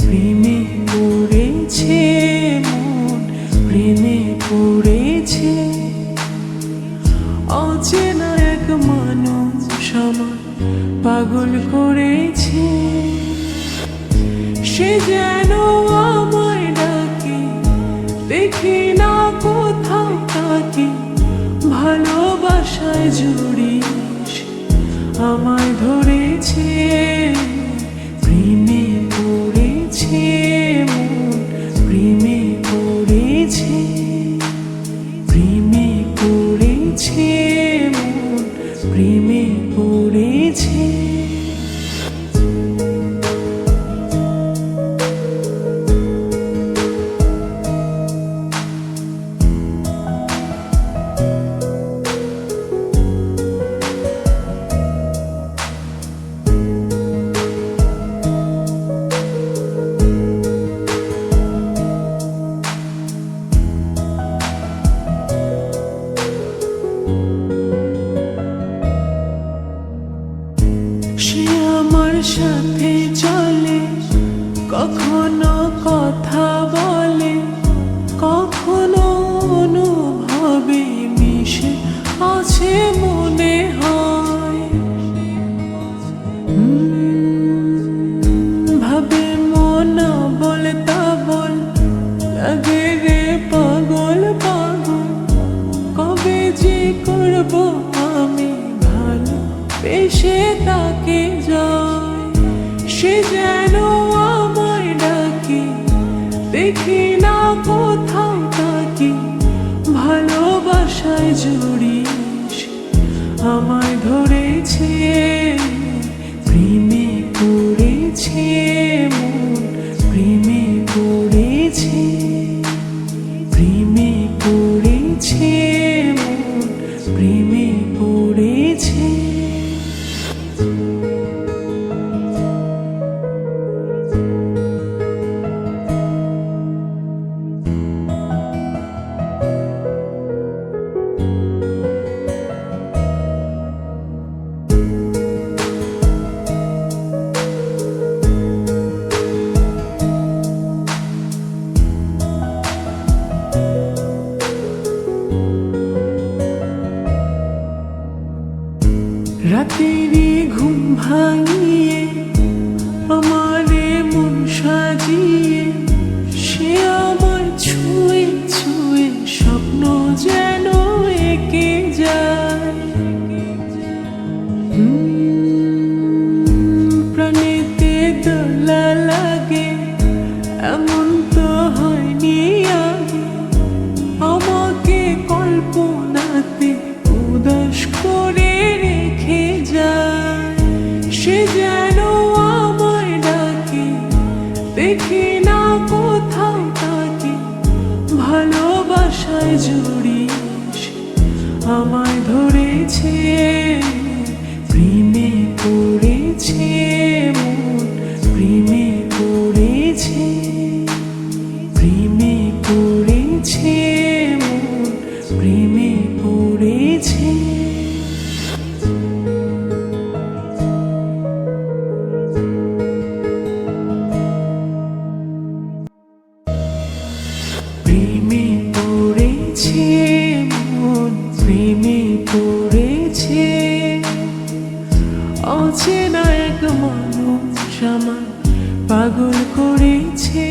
প্রেমে পড়েছে মন, প্রেমে পড়েছে। অচেনা এক মানুষ আমার পাগল করেছে। সে যেন আমায় ডাকে, দেখি না কোথাও তাকে। ভালোবাসায় জড়িয়ে আমায় ধরেছে। প্রেমে পড়েছে মন, প্রেমে পড়েছে। প্রেমে পড়েছে মন, প্রেমে পড়েছে। সে আমার সাথে চলে, কখনো কথা বলে, কখনো অনুভবে মিশে আছে মনে হয়। ভাবে মন বলতা বল, লাগে রে পাগল পাগল। কবে যে করবো আমি ভালো বেশে তাকে যায়। সে যেন আমায় ডাকে, দেখি না কোথাও তাকে। ভালোবাসায় জড়িয়ে আমায় ধরেছে। প্রেমে পড়েছে মন, প্রেমে পড়েছে। প্রেমে পড়েছে মন, প্রেমে পড়েছে। রাতেরই ঘুম ভাঙিয়ে আমারে মন সাজিয়ে, সে আমার ছুঁয়ে ছুঁয়ে স্বপ্ন যেন এঁকে যায়। প্রাণেতে দোলা লাগে, এমন তো হয়নি আগে। আমাকে কল্পনাতে উদাস করে রেখে যায়। সে যেন আমায় ডাকে, দেখি না কোথাও তাকে। ভালোবাসায় জড়িয়ে আমায় ধরেছে। প্রেমে পড়েছে মন, প্রেমে পড়েছে। প্রেমে পড়েছে মন, প্রেমে পড়েছে। প্রেমে পড়েছে মন, প্রেমে পড়েছে। অচেনা এক মানুষ আমায় পাগল করেছে।